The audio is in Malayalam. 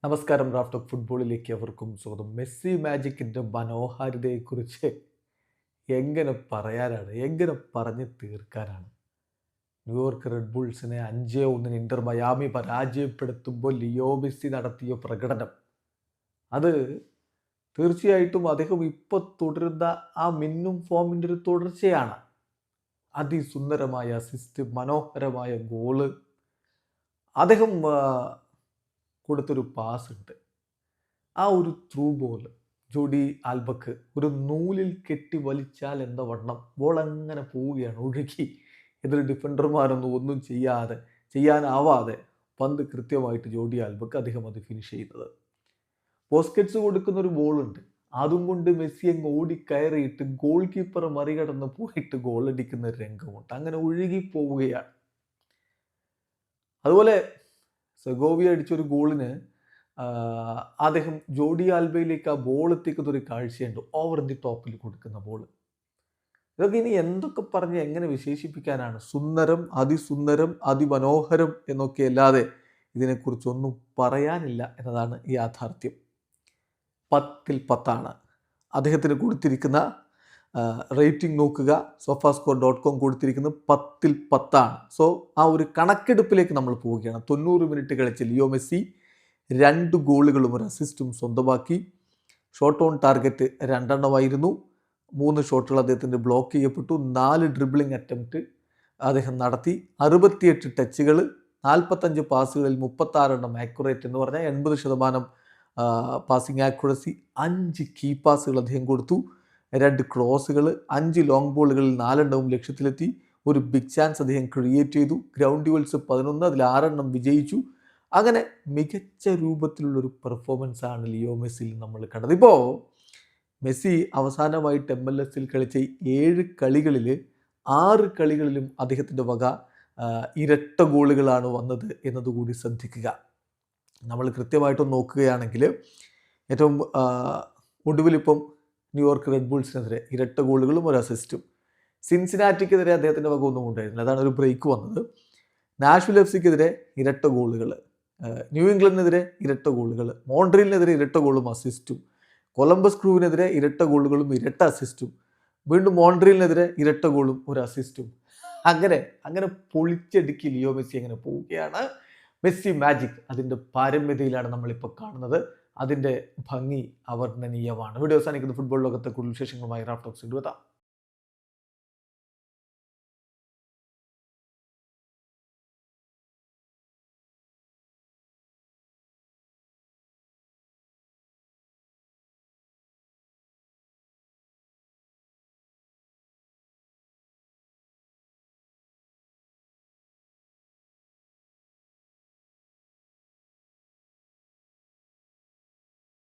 നമസ്കാരം. റാഫ് ടോക്ക് ഫുട്ബോളിലേക്ക് അവർക്കും സ്വാഗതം. മെസ്സി മാജിക്കിൻ്റെ മനോഹാരിതയെക്കുറിച്ച് എങ്ങനെ പറയാനാണ്, എങ്ങനെ പറഞ്ഞ് തീർക്കാനാണ്? ന്യൂയോർക്ക് റെഡ് ബുൾസിനെ 5-1 ഇന്റർ മയാമി പരാജയപ്പെടുത്തുമ്പോൾ ലിയോ മെസ്സി നടത്തിയ പ്രകടനം, അത് തീർച്ചയായിട്ടും അദ്ദേഹം ഇപ്പോൾ തുടരുന്ന ആ മിന്നും ഫോമിൻ്റെ ഒരു തുടർച്ചയാണ്. അതിസുന്ദരമായ അസിസ്റ്റ്, മനോഹരമായ ഗോള്, അദ്ദേഹം കൊടുത്തൊരു പാസ് ഉണ്ട്, ആ ഒരു ത്രൂ ബോൾ ജോഡി ആൽബക്ക് ഒരു നൂലിൽ കെട്ടി വലിച്ചാൽ എന്ന വണ്ണം ബോൾ അങ്ങനെ പോവുകയാണ് ഒഴുകി. എതിർ ഡിഫൻഡർമാരൊന്നും ഒന്നും ചെയ്യാനാവാതെ പന്ത് കൃത്യമായിട്ട് ജോഡി ആൽബക്ക് അദ്ദേഹം അത് ഫിനിഷ് ചെയ്യുന്നത്. പോസ്കറ്റ്സ് കൊടുക്കുന്ന ഒരു ബോളുണ്ട്, അതും കൊണ്ട് മെസ്സി അങ്ങ് ഓടിക്കയറിയിട്ട് ഗോൾ കീപ്പറെ മറികടന്ന് പോയിട്ട് ഗോൾ അടിക്കുന്ന ഒരു രംഗമുണ്ട്. അങ്ങനെ ഒഴുകി പോവുകയാണ്. അതുപോലെ സെഗോവിയ അടിച്ചൊരു ഗോളിന് അദ്ദേഹം ജോഡി ആൽബയിലേക്ക് ആ ബോൾ എത്തിക്കുന്ന ഒരു കാഴ്ചയുണ്ട്, ഓവർ ദി ടോപ്പിൽ കൊടുക്കുന്ന ബോൾ. ഇതൊക്കെ ഇനി എന്തൊക്കെ പറഞ്ഞ് എങ്ങനെ വിശേഷിപ്പിക്കാനാണ്? സുന്ദരം, അതിസുന്ദരം, അതിമനോഹരം എന്നൊക്കെ അല്ലാതെ ഇതിനെക്കുറിച്ചൊന്നും പറയാനില്ല എന്നതാണ് യാഥാർത്ഥ്യം. 10-ൽ 10 അദ്ദേഹത്തിന് കൊടുത്തിരിക്കുന്ന റേറ്റിംഗ് നോക്കുക. sofascore.com കൊടുത്തിരിക്കുന്നത് 10-ൽ 10. സോ ആ ഒരു കണക്കെടുപ്പിലേക്ക് നമ്മൾ പോവുകയാണ്. 90 മിനിറ്റ് കളിച്ച് ലിയോ മെസ്സി 2 ഗോളുകളും ഒരു അസിസ്റ്റും സ്വന്തമാക്കി. ഷോട്ട് ഓൺ ടാർഗറ്റ് 2 3 ഷോട്ടുകൾ അദ്ദേഹത്തിൻ്റെ ബ്ലോക്ക് ചെയ്യപ്പെട്ടു. 4 ഡ്രിബിളിംഗ് അറ്റംപ്റ്റ് അദ്ദേഹം നടത്തി. 68 ടച്ചുകൾ, 45 പാസുകളിൽ 36 ആക്യുറേറ്റ് എന്ന് പറഞ്ഞാൽ 80% പാസിംഗ് ആക്യുറസി. 5 കീ പാസുകൾ അദ്ദേഹം കൊടുത്തു, 2 ക്രോസുകൾ, 5 ലോങ് ബോളുകളിൽ 4 ലക്ഷ്യത്തിലെത്തി. ഒരു ബിഗ് ചാൻസ് അദ്ദേഹം ക്രിയേറ്റ് ചെയ്തു. ഗ്രൗണ്ട് ഡ്യൂവൽസ് 11, അതിൽ 6 വിജയിച്ചു. അങ്ങനെ മികച്ച രൂപത്തിലുള്ളൊരു പെർഫോമൻസ് ആണ് ലിയോ മെസ്സിയിൽ നമ്മൾ കണ്ടത്. ഇപ്പോൾ മെസ്സി അവസാനമായിട്ട് MLS കളിച്ച 7 കളികളിൽ 6 കളികളിലും അദ്ദേഹത്തിൻ്റെ വക ഇരട്ട ഗോളുകളാണ് വന്നത് എന്നതുകൂടി ശ്രദ്ധിക്കുക. നമ്മൾ കൃത്യമായിട്ടും നോക്കുകയാണെങ്കിൽ ഏറ്റവും ഒടുവിലിപ്പം ന്യൂയോർക്ക് റെഡ് ബുൾസിനെതിരെ ഇരട്ട ഗോളുകളും ഒരു അസിസ്റ്റും. സിൻസിനാറ്റിക്കെതിരെ അദ്ദേഹത്തിൻ്റെ വക ഒന്നും ഉണ്ടായിരുന്നില്ല, അതാണ് ഒരു ബ്രേക്ക് വന്നത്. നാഷ്വിൽ FCക്കെതിരെ ഇരട്ട ഗോളുകൾ, ന്യൂ ഇംഗ്ലണ്ടിനെതിരെ ഇരട്ട ഗോളുകൾ, മോൺട്രിയലിനെതിരെ ഇരട്ട ഗോളും അസിസ്റ്റും, കൊളംബസ് ക്രൂവിനെതിരെ ഇരട്ട ഗോളുകളും ഇരട്ട അസിസ്റ്റും, വീണ്ടും മോൺട്രിയലിനെതിരെ ഇരട്ട ഗോളും ഒരു അസിസ്റ്റും. അങ്ങനെ പൊളിച്ചടുക്കി ലിയോ മെസ്സി അങ്ങനെ പോവുകയാണ്. മെസ്സി മാജിക് അതിൻ്റെ പാരമ്യതയിലാണ് നമ്മളിപ്പോൾ കാണുന്നത്. അതിൻ്റെ ഭംഗി അവർണ്ണനീയമാണ്. വീഡിയോ അവസാനിക്കുന്ന ഫുട്ബോൾ ലോകത്തെ കൂടുതൽ വിശേഷങ്ങളുമായി റാഫ് ടോക്സ് എത്താം.